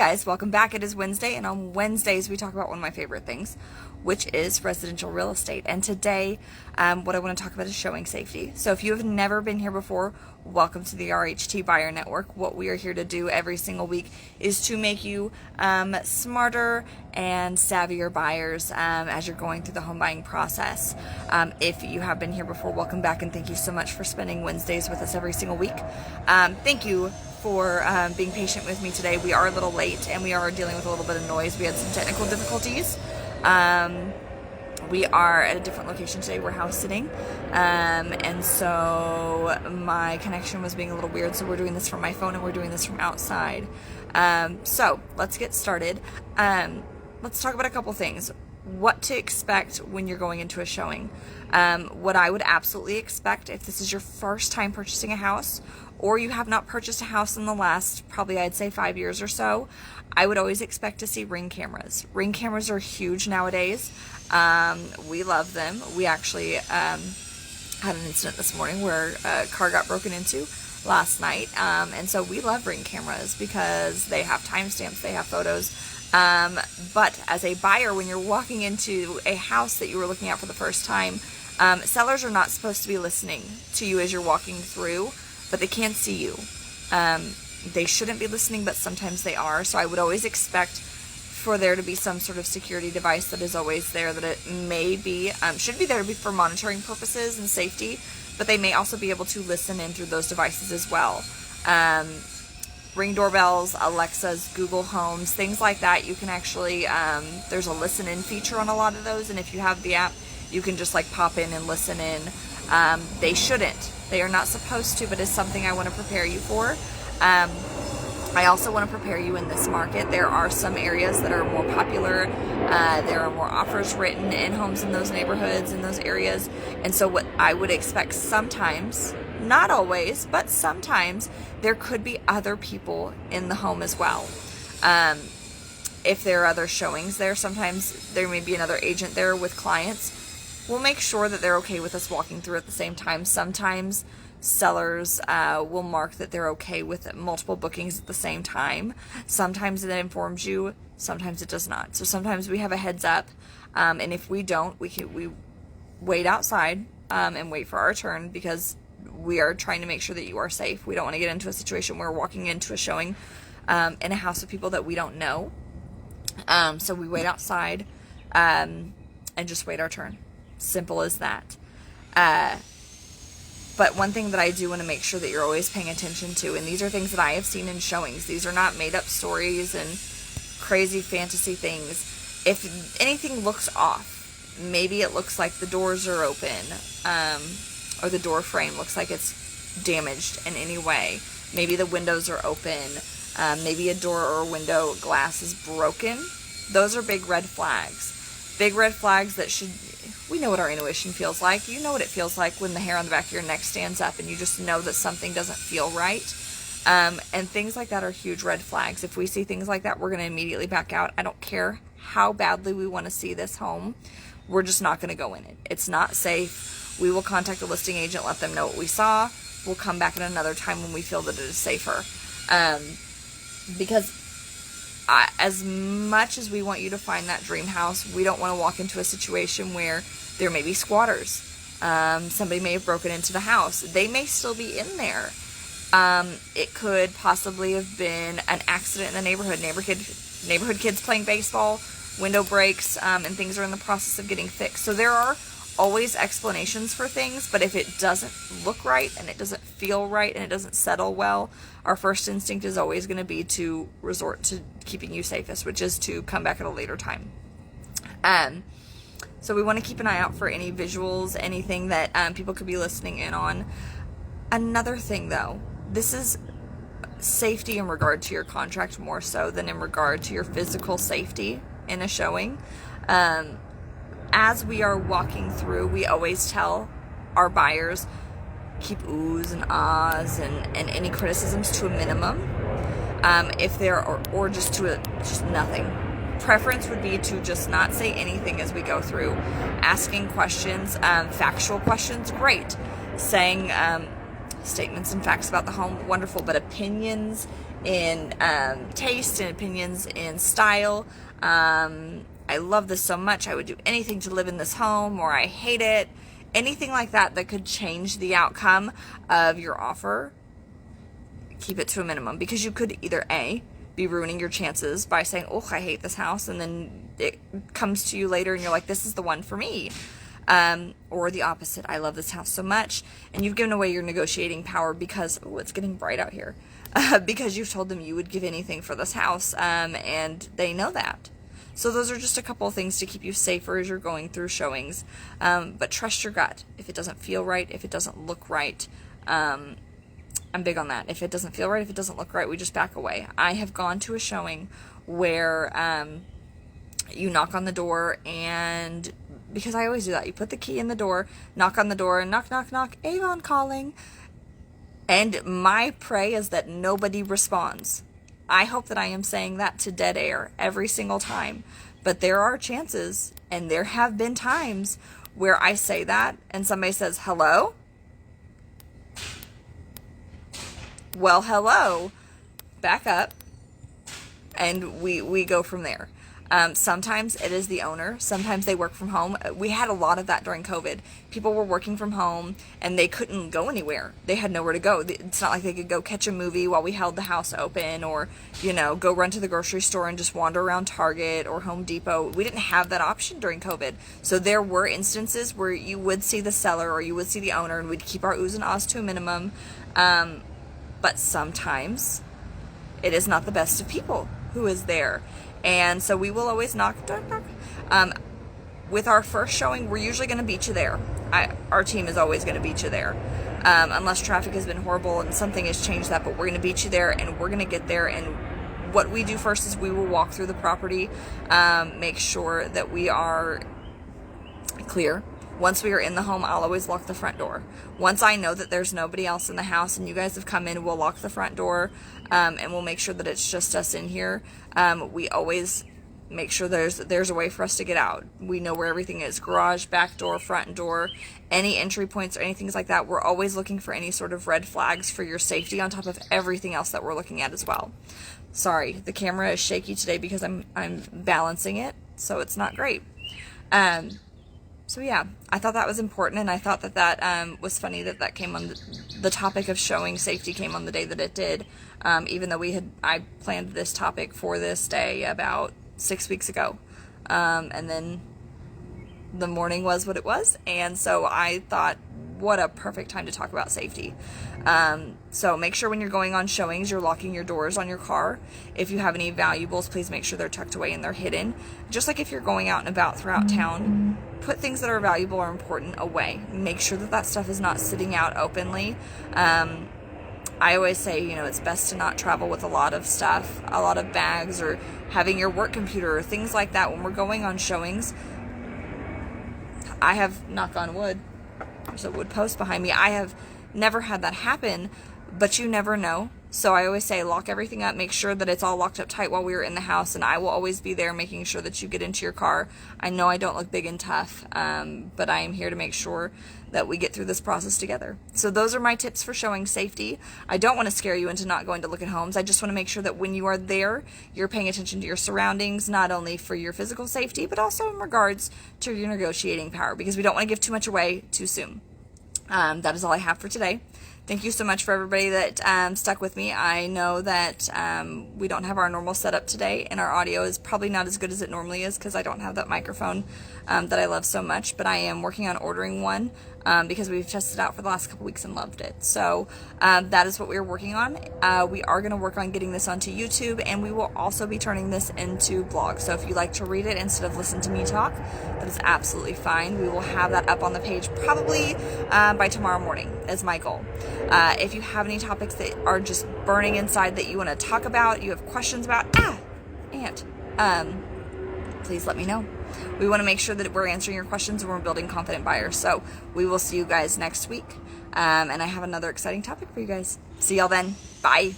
guys, welcome back. It is Wednesday, and on Wednesdays we talk about one of my favorite things, which is residential real estate. And today, what I want to talk about is showing safety. So if you have never been here before, welcome to the RHT Buyer Network. What we are here to do every single week is to make you smarter and savvier buyers as you're going through the home buying process. If you have been here before, welcome back, and thank you so much for spending Wednesdays with us every single week. Thank you for being patient with me today. We are a little late and we are dealing with a little bit of noise. We had some technical difficulties. We are at a different location today. We're house sitting, and so my connection was being a little weird, so we're doing this from my phone and we're doing this from outside. So let's get started. Let's talk about a couple things. What to expect when you're going into a showing. What I would absolutely expect if this is your first time purchasing a house, or you have not purchased a house in the last, probably I'd say 5 years or so, I would always expect to see Ring cameras. Ring cameras are huge nowadays. We love them. We actually had an incident this morning where a car got broken into last night. And so we love Ring cameras because they have timestamps, they have photos. But as a buyer, when you're walking into a house that you were looking at for the first time, sellers are not supposed to be listening to you as you're walking through, but they can't see you. They shouldn't be listening, but sometimes they are. So I would always expect for there to be some sort of security device that is always there, that it may be, should be there to be for monitoring purposes and safety, but they may also be able to listen in through those devices as well. Ring doorbells, Alexas, Google Homes, things like that. You can actually, there's a listen in feature on a lot of those, and if you have the app, you can just like pop in and listen in. They shouldn't. They are not supposed to, but it's something I want to prepare you for. I also want to prepare you in this market. There are some areas that are more popular. There are more offers written in homes in those neighborhoods, in those areas. And so what I would expect sometimes, not always, but sometimes, there could be other people in the home as well. If there are other showings there, sometimes there may be another agent there with clients. We'll make sure that they're okay with us walking through at the same time. Sometimes sellers will mark that they're okay with multiple bookings at the same time. Sometimes it informs you, sometimes it does not. So sometimes we have a heads up, and if we don't, we wait outside and wait for our turn, because we are trying to make sure that you are safe. We don't want to get into a situation where we're walking into a showing in a house of people that we don't know. So we wait outside and just wait our turn. Simple as that. But one thing that I do want to make sure that you're always paying attention to, and these are things that I have seen in showings. These are not made up stories and crazy fantasy things. If anything looks off, maybe it looks like the doors are open, or the door frame looks like it's damaged in any way. Maybe the windows are open. Maybe a door or a window glass is broken. Those are big red flags. Big red flags that should... We know what our intuition feels like. You know what it feels like when the hair on the back of your neck stands up and you just know that something doesn't feel right. And things like that are huge red flags. If we see things like that, we're going to immediately back out. I don't care how badly we want to see this home. We're just not going to go in it. It's not safe. We will contact the listing agent, let them know what we saw. We'll come back at another time when we feel that it is safer. Because as much as we want you to find that dream house, we don't want to walk into a situation where there may be squatters. Somebody may have broken into the house. They may still be in there. It could possibly have been an accident in the neighborhood. Neighborhood kids playing baseball, window breaks, and things are in the process of getting fixed. So there are always explanations for things, but if it doesn't look right and it doesn't feel right and it doesn't settle well, our first instinct is always going to be to resort to keeping you safest, which is to come back at a later time. So we want to keep an eye out for any visuals, anything that people could be listening in on. Another thing though, this is safety in regard to your contract more so than in regard to your physical safety in a showing. As we are walking through, we always tell our buyers, keep oohs and ahs and any criticisms to a minimum. If there are, or just nothing. Preference would be to just not say anything as we go through. Asking questions, factual questions, great. Saying statements and facts about the home, wonderful, but opinions in taste and opinions in style. I love this so much, I would do anything to live in this home, or I hate it. Anything like that that could change the outcome of your offer, keep it to a minimum, because you could either A, be ruining your chances by saying, oh, I hate this house, and then it comes to you later and you're like, this is the one for me. Or the opposite, I love this house so much, and you've given away your negotiating power because, oh, it's getting bright out here, because you've told them you would give anything for this house, and they know that. So those are just a couple of things to keep you safer as you're going through showings. But trust your gut. If it doesn't feel right, if it doesn't look right, I'm big on that. If it doesn't feel right, if it doesn't look right, we just back away. I have gone to a showing where you knock on the door, and because I always do that, you put the key in the door, knock on the door, and knock, knock, knock, Avon calling. And my pray is that nobody responds. I hope that I am saying that to dead air every single time. But there are chances, and there have been times where I say that and somebody says, hello? Well, hello. Back up. And we go from there. Sometimes it is the owner. Sometimes they work from home. We had a lot of that during COVID. People were working from home and they couldn't go anywhere. They had nowhere to go. It's not like they could go catch a movie while we held the house open, or, go run to the grocery store and just wander around Target or Home Depot. We didn't have that option during COVID. So there were instances where you would see the seller or you would see the owner, and we'd keep our oohs and ahs to a minimum. But sometimes it is not the best of people who is there. And so we will always knock, knock, knock. With our first showing, we're usually going to beat you there. Our team is always going to beat you there. Unless traffic has been horrible and something has changed that, but we're going to beat you there, and we're going to get there. And what we do first is we will walk through the property, make sure that we are clear. Once we are in the home, I'll always lock the front door. Once I know that there's nobody else in the house and you guys have come in, we'll lock the front door, and we'll make sure that it's just us in here. We always make sure there's a way for us to get out. We know where everything is: garage, back door, front door, any entry points or anything like that. We're always looking for any sort of red flags for your safety on top of everything else that we're looking at as well. Sorry, the camera is shaky today because I'm balancing it, so it's not great. So yeah, I thought that was important, and I thought that was funny that came on the topic of showing safety came on the day that it did, even though I planned this topic for this day about 6 weeks ago, and then the morning was what it was, and so I thought, what a perfect time to talk about safety. So make sure when you're going on showings, you're locking your doors on your car. If you have any valuables, please make sure they're tucked away and they're hidden. Just like if you're going out and about throughout town, put things that are valuable or important away. Make sure that stuff is not sitting out openly. I always say, it's best to not travel with a lot of stuff, a lot of bags, or having your work computer or things like that when we're going on showings. I have, knock on wood, there's a wood post behind me, I have never had that happen, but you never know. So I always say, lock everything up, make sure that it's all locked up tight while we're in the house, and I will always be there making sure that you get into your car. I know I don't look big and tough, but I am here to make sure that we get through this process together. So those are my tips for showing safety. I don't want to scare you into not going to look at homes. I just want to make sure that when you are there, you're paying attention to your surroundings, not only for your physical safety, but also in regards to your negotiating power, because we don't want to give too much away too soon. That is all I have for today. Thank you so much for everybody that stuck with me. I know that we don't have our normal setup today, and our audio is probably not as good as it normally is because I don't have that microphone that I love so much, but I am working on ordering one because we've tested it out for the last couple weeks and loved it. So that is what we are working on. We are going to work on getting this onto YouTube, and we will also be turning this into blog. So if you like to read it instead of listen to me talk, that is absolutely fine. We will have that up on the page probably by tomorrow morning is my goal. If you have any topics that are just burning inside that you want to talk about, you have questions about, please let me know. We want to make sure that we're answering your questions and we're building confident buyers. So we will see you guys next week. And I have another exciting topic for you guys. See y'all then. Bye.